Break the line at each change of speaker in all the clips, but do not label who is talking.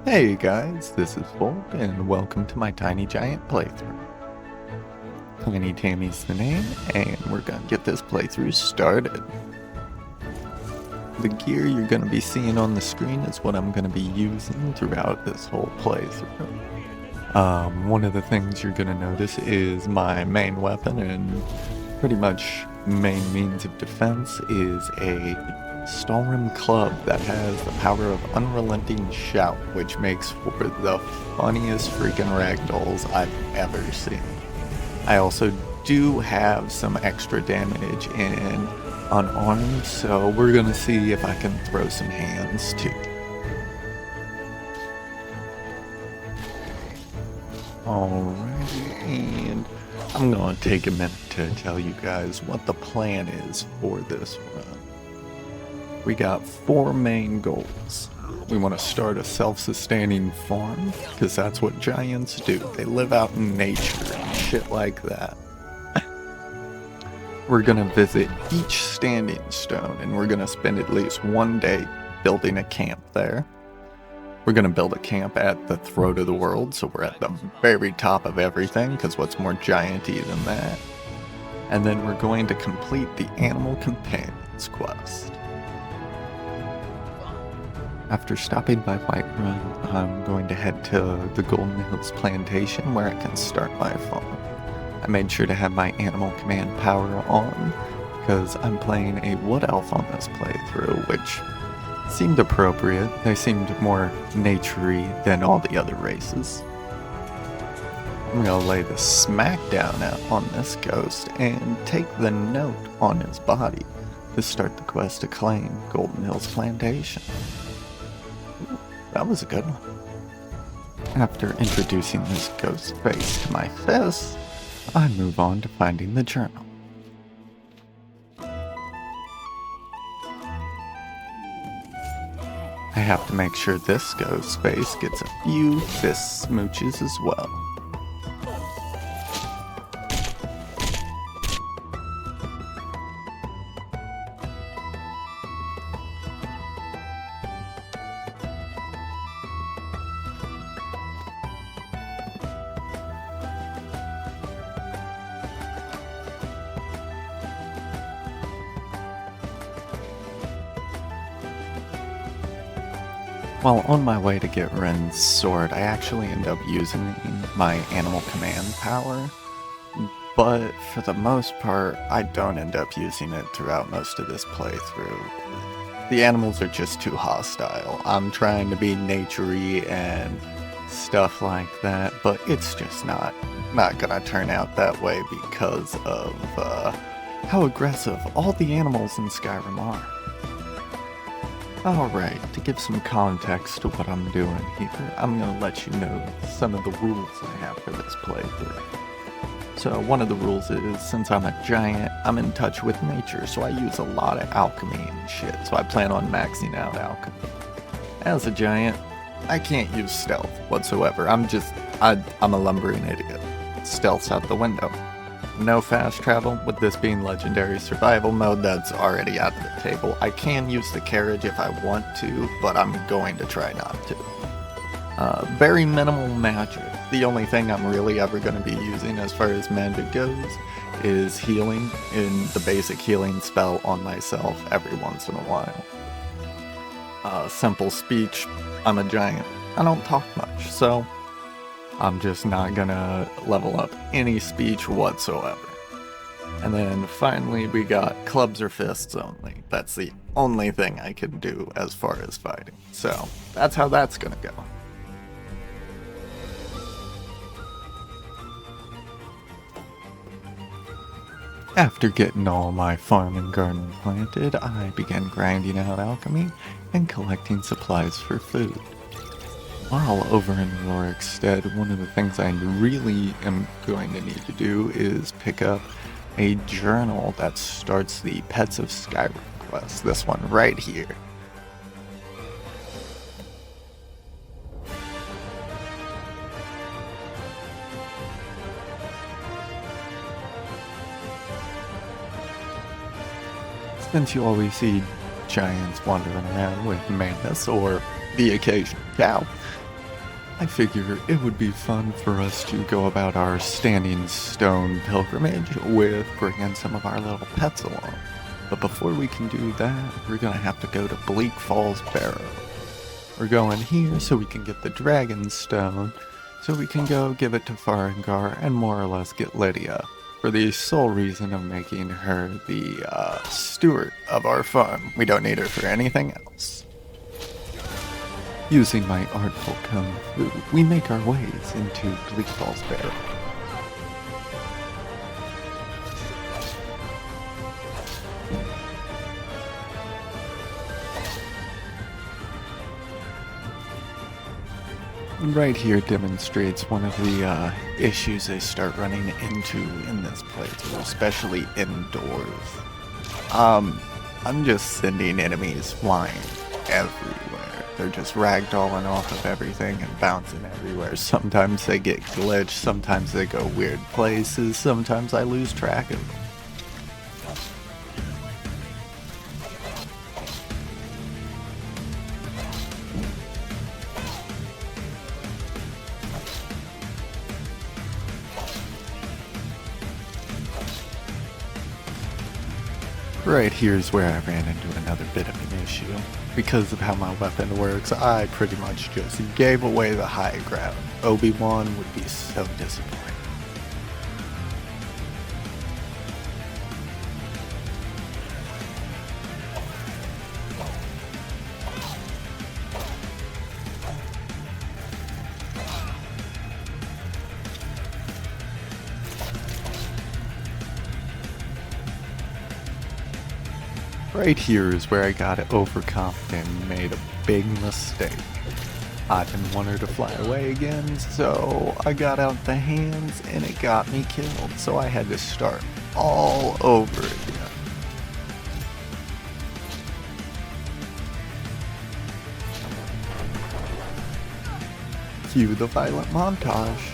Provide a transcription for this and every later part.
Hey guys, this is Volt, and welcome to my Tiny Giant playthrough. Tiny Tammy's the name, and we're gonna get this playthrough started. The gear you're gonna be seeing on the screen is what I'm gonna be using throughout this whole playthrough. One of the things you're gonna notice is my main weapon and pretty much main means of defense is a Skyrim club that has the power of unrelenting shout, which makes for the funniest freaking ragdolls I've ever seen. I also do have some extra damage in unarmed, so we're gonna see if I can throw some hands too. Alrighty, and I'm gonna take a minute to tell you guys what the plan is for this run. We got 4 main goals. We want to start a self-sustaining farm, because that's what giants do. They live out in nature and shit like that. We're gonna visit each standing stone, and we're gonna spend at least one day building a camp there. We're gonna build a camp at the throat of the world, so we're at the very top of everything, because what's more giant-y than that? And then we're going to complete the Animal Companions quest. After stopping by Whiterun, I'm going to head to the Golden Hills Plantation where I can start my farm. I made sure to have my Animal Command power on because I'm playing a Wood Elf on this playthrough, which seemed appropriate. They seemed more naturey than all the other races. I'm going to lay the smackdown on this ghost and take the note on his body to start the quest to claim Golden Hills Plantation. That was a good one. After introducing this ghost face to my fist, I move on to finding the journal. I have to make sure this ghost face gets a few fist smooches as well. While on my way to get Ren's sword, I actually end up using my Animal Command power, but for the most part, I don't end up using it throughout most of this playthrough. The animals are just too hostile. I'm trying to be naturey and stuff like that, but it's just not gonna turn out that way because of how aggressive all the animals in Skyrim are. Alright, to give some context to what I'm doing here, I'm going to let you know some of the rules I have for this playthrough. So one of the rules is, since I'm a giant, I'm in touch with nature, so I use a lot of alchemy and shit, so I plan on maxing out alchemy. As a giant, I can't use stealth whatsoever. I'm a lumbering idiot. Stealth's out the window. No fast travel, with this being legendary survival mode, that's already out of the table. I can use the carriage if I want to, but I'm going to try not to. Very minimal magic. The only thing I'm really ever going to be using as far as magic goes is healing, in the basic healing spell on myself every once in a while. Simple speech, I'm a giant. I don't talk much, so I'm just not gonna level up any speech whatsoever. And then finally we got clubs or fists only. That's the only thing I can do as far as fighting. So that's how that's gonna go. After getting all my farm and garden planted, I began grinding out alchemy and collecting supplies for food. While over in Rorikstead, one of the things I really am going to need to do is pick up a journal that starts the Pets of Skyrim quest. This one right here. Since you always see giants wandering around with madness or the occasional cow, I figure it would be fun for us to go about our standing stone pilgrimage with bringing some of our little pets along. But before we can do that, we're gonna have to go to Bleak Falls Barrow. We're going here so we can get the dragon stone, so we can go give it to Farengar and more or less get Lydia, for the sole reason of making her the steward of our farm. We don't need her for anything else. Using my artful kung fu, we make our ways into Bleak Falls Barrow. Right here demonstrates one of the issues they start running into in this playthrough, especially indoors. I'm just sending enemies flying everywhere. They're just ragdolling off of everything and bouncing everywhere. Sometimes they get glitched, sometimes they go weird places, sometimes I lose track of them. Right here's where I ran into another bit of an issue. Because of how my weapon works, I pretty much just gave away the high ground. Obi-Wan would be so disappointed. Right here is where I got overconfident and made a big mistake. I didn't want her to fly away again, so I got out the hands and it got me killed, so I had to start all over again. Cue the violent montage.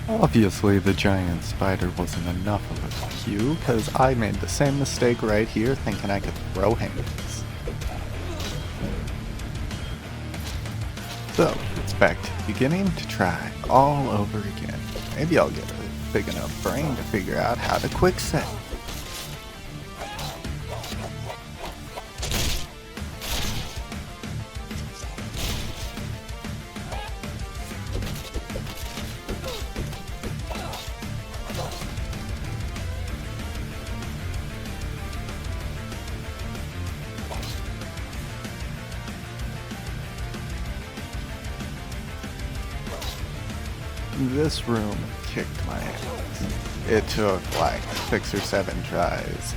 Obviously, the giant spider wasn't enough of a cue, because I made the same mistake right here, thinking I could throw hands. So, it's back to the beginning to try all over again. Maybe I'll get a big enough brain to figure out how to quick save. This room kicked my ass. It took like 6 or 7 tries,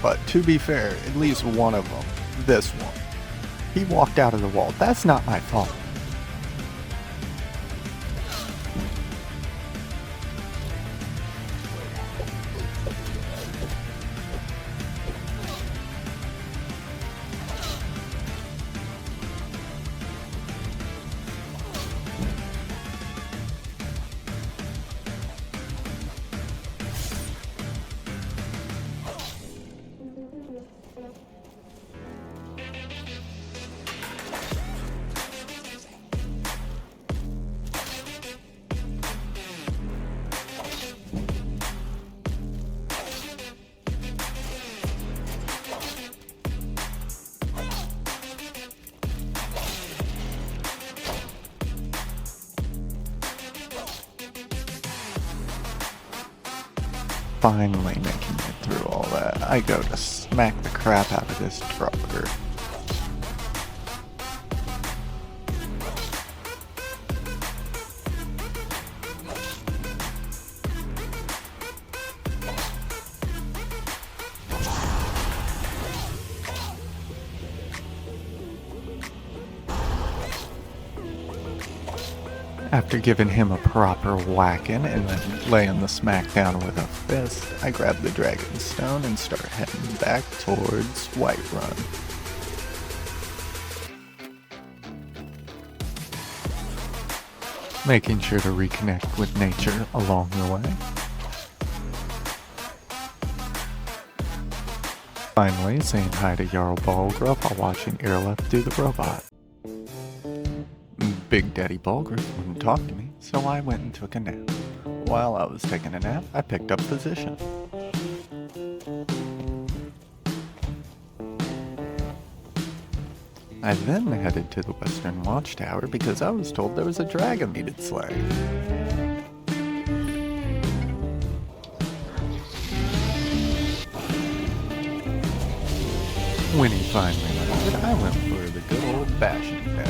but to be fair, at least one of them, this one, he walked out of the wall. That's not my fault. finally making it through all that, I go to smack the crap out of this trucker. After giving him a proper whacking and then laying the smack down with a fist, I grab the dragon stone and start heading back towards Whiterun. Making sure to reconnect with nature along the way. Finally, saying hi to Jarl Balgruuf while watching Irleth do the robot. Big Daddy Balgruuf wouldn't talk to me, so I went and took a nap. While I was taking a nap, I picked up position. I then headed to the Western Watchtower because I was told there was a dragon needed slaying. When he finally landed, I went for the good old bashing bed.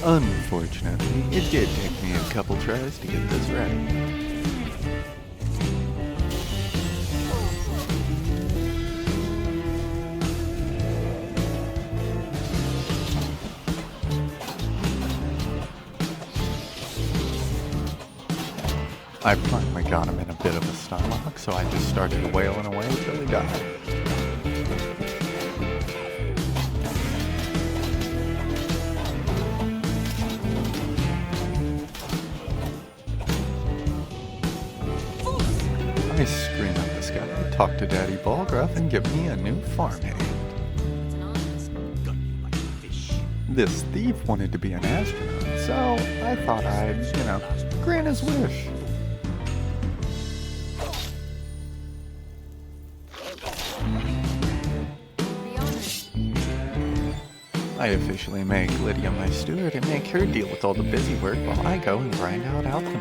Unfortunately, it did take me a couple tries to get this right. I finally got him in a bit of a stun lock, so I just started wailing away until he died. I scream at this guy, talk to Daddy Balgruuf, and give me a new farmhand. This thief wanted to be an astronaut, so I thought I'd, grant his wish. I officially make Lydia my steward and make her deal with all the busy work while I go and grind out alchemy.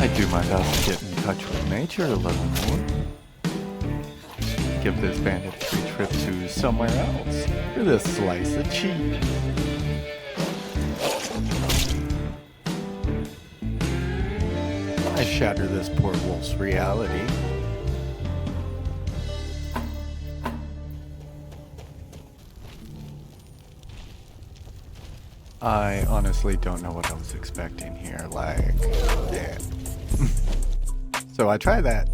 I do my best to get in touch with nature a little more. Give this bandit a free trip to somewhere else for this slice of cheese. I shatter this poor wolf's reality. I honestly don't know what I was expecting here, yeah. So I try that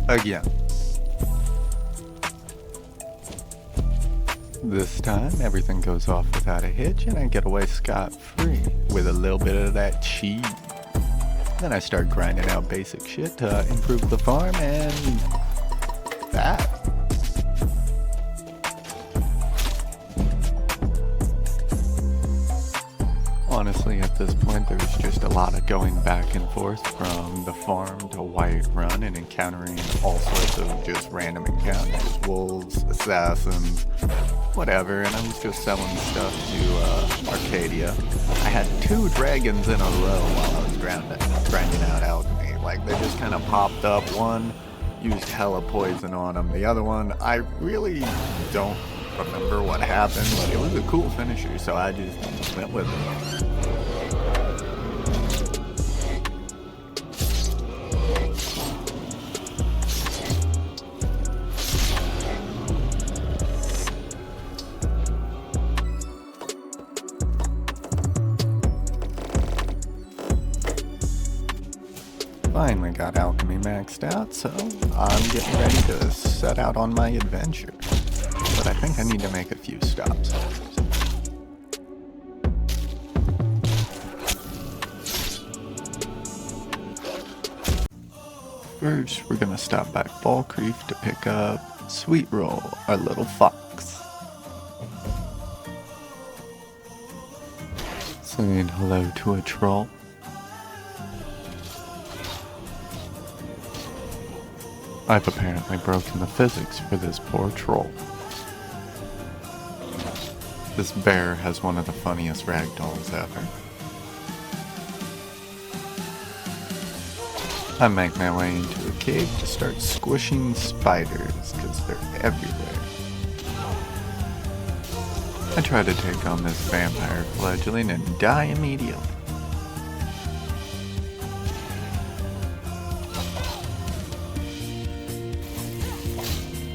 again. This time, everything goes off without a hitch and I get away scot-free with a little bit of that cheese. Then I start grinding out basic shit to improve the farm and that. Honestly, at this point, there's just a lot of going back and forth from the farm to Whiterun and encountering all sorts of just random encounters, wolves, assassins, whatever, and I was just selling stuff to Arcadia. I had 2 dragons in a row while I was grinding out alchemy. Like, they just kind of popped up. One used hella poison on them. The other one, I really don't remember what happened, but it was a cool finisher, so I just went with it. Finally got alchemy maxed out, so I'm getting ready to set out on my adventure. But I think I need to make a few stops. First, we're gonna stop by Bulk Reef to pick up Sweet Roll, our little fox. Saying hello to a troll. I've apparently broken the physics for this poor troll. This bear has one of the funniest ragdolls ever. I make my way into a cave to start squishing spiders, because they're everywhere. I try to take on this vampire fledgling and die immediately.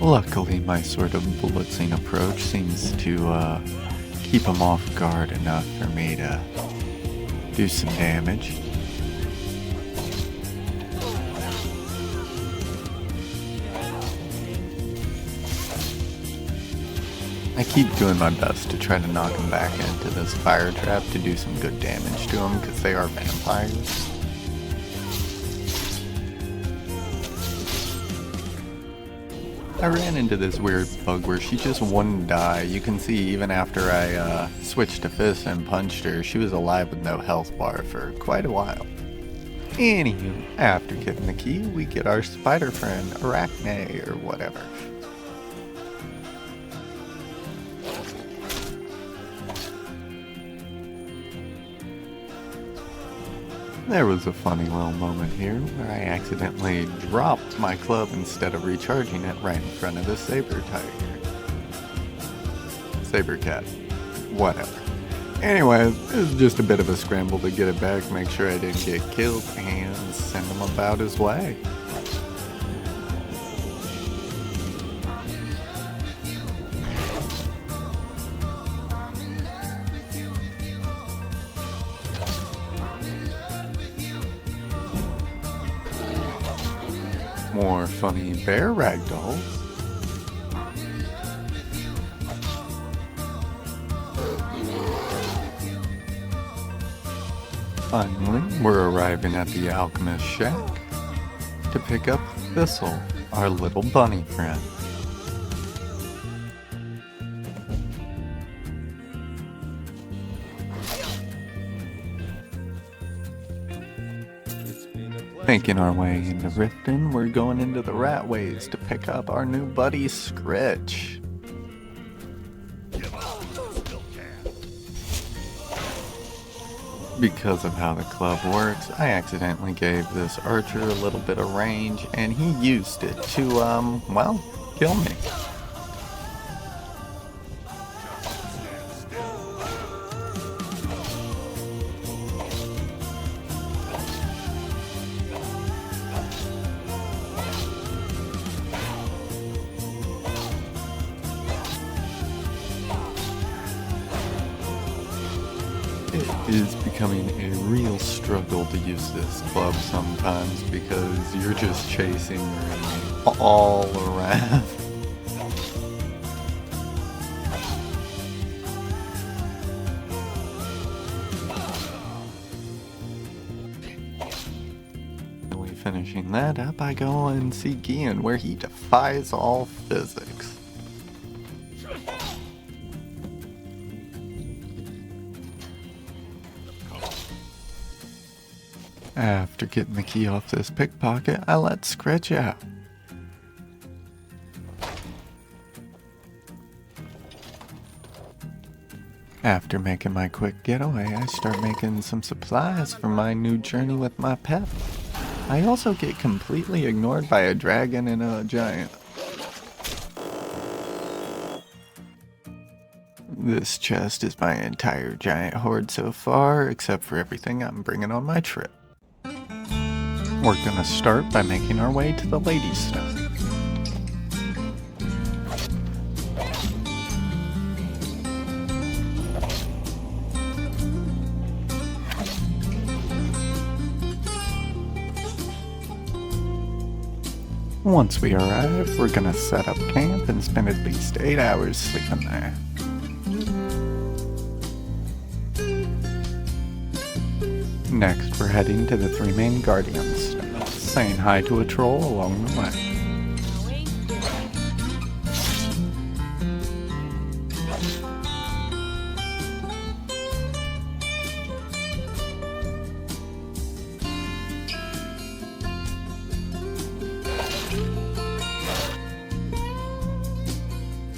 Luckily, my sort of blitzing approach seems to keep him off guard enough for me to do some damage. I keep doing my best to try to knock him back into this fire trap to do some good damage to him because they are vampires. I ran into this weird bug where she just wouldn't die. You can see even after I switched to fist and punched her, she was alive with no health bar for quite a while. Anywho, after getting the key, we get our spider friend, Arachne, or whatever. There was a funny little moment here where I accidentally dropped my club instead of recharging it right in front of the saber cat. Whatever. Anyways, it was just a bit of a scramble to get it back, make sure I didn't get killed, and send him about his way. More funny bear ragdolls. Finally, we're arriving at the alchemist shack to pick up Thistle, our little bunny friend. Making our way into Riften, we're going into the Ratways to pick up our new buddy Scritch. Because of how the club works, I accidentally gave this archer a little bit of range, and he used it to, well, kill me. It is becoming a real struggle to use this club sometimes because you're just chasing your enemy all around. Finishing that up, I go and see Gian where he defies all physics. After getting the key off this pickpocket, I let Scritch out. After making my quick getaway, I start making some supplies for my new journey with my pet. I also get completely ignored by a dragon and a giant. This chest is my entire giant hoard so far, except for everything I'm bringing on my trip. We're gonna start by making our way to the Lady's Stone. Once we arrive, we're gonna set up camp and spend at least 8 hours sleeping there. Next, we're heading to the 3 main Guardian stones. saying hi to a troll along the way.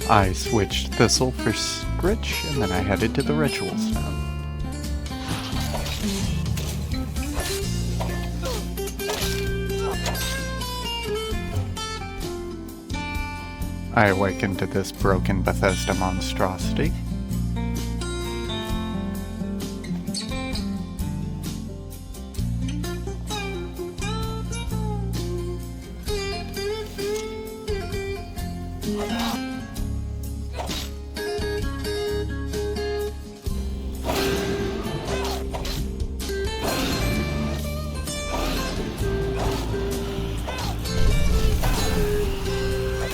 I switched Thistle for Scritch, and then I headed to the Ritual Stone. I awakened to this broken Bethesda monstrosity.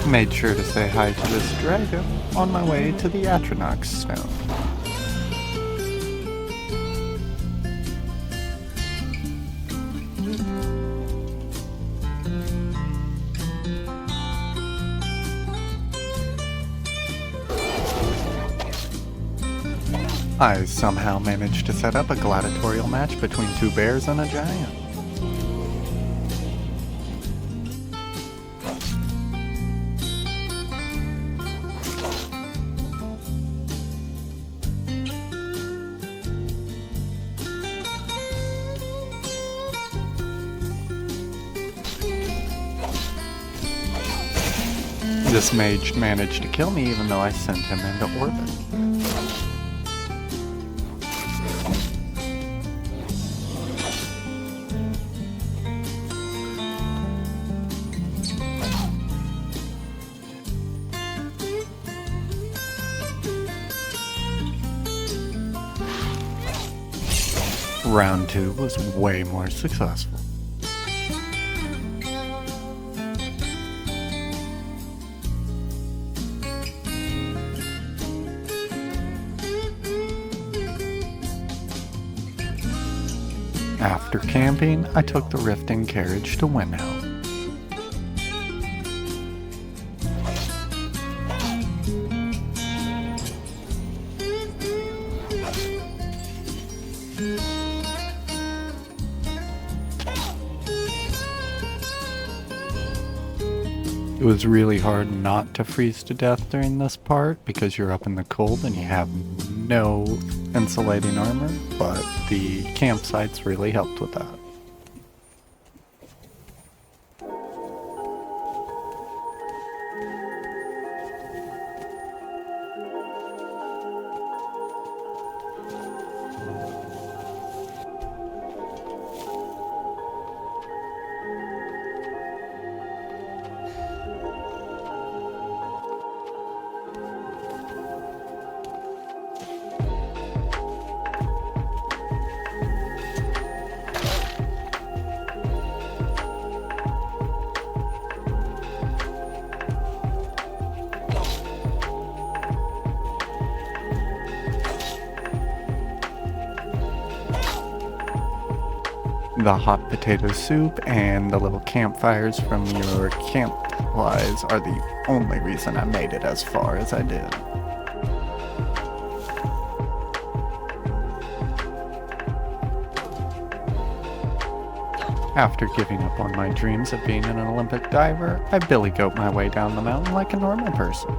Made sure to say hi to this dragon on my way to the Atronach Stone. I somehow managed to set up a gladiatorial match between two bears and a giant. This mage managed to kill me even though I sent him into orbit. Round 2 was way more successful. After camping, I took the rifting carriage to Windhelm. It was really hard not to freeze to death during this part because you're up in the cold and you have no insulating armor, but the campsites really helped with that. The hot potato soup and the little campfires from your camp supplies are the only reason I made it as far as I did. After giving up on my dreams of being an Olympic diver, I billy goat my way down the mountain like a normal person.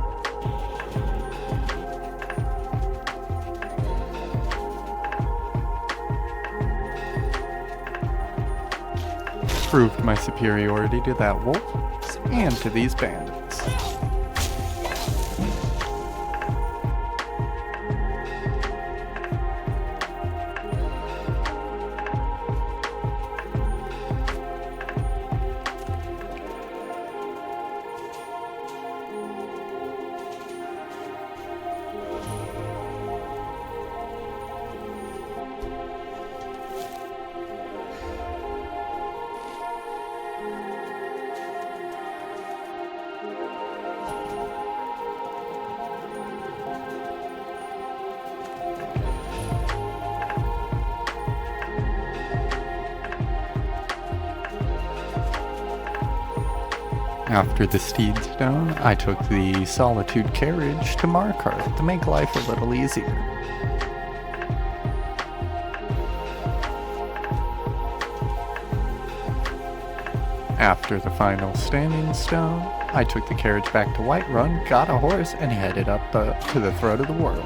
Proved my superiority to that wolf and to these bandits. After the Steed Stone, I took the Solitude Carriage to Markarth to make life a little easier. After the final Standing Stone, I took the carriage back to Whiterun, got a horse, and headed up to the throat of the world.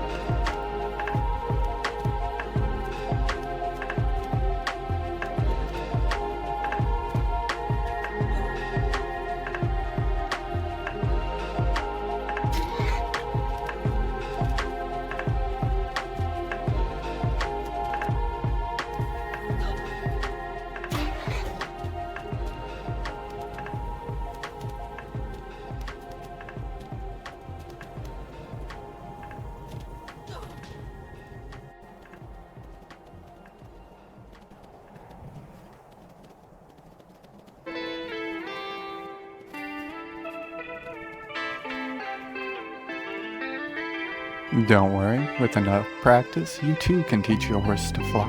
Don't worry, with enough practice, you too can teach your horse to fly.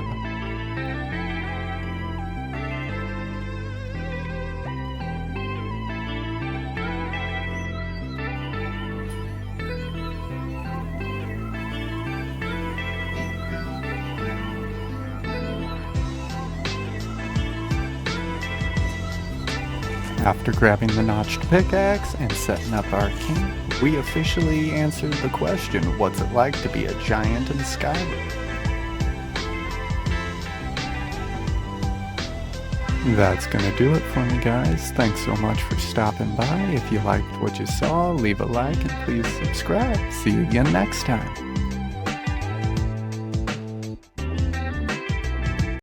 After grabbing the notched pickaxe and setting up our camp, we officially answered the question, what's it like to be a giant in Skyrim? That's gonna do it for me, guys. Thanks so much for stopping by. If you liked what you saw, leave a like and please subscribe. See you again next time.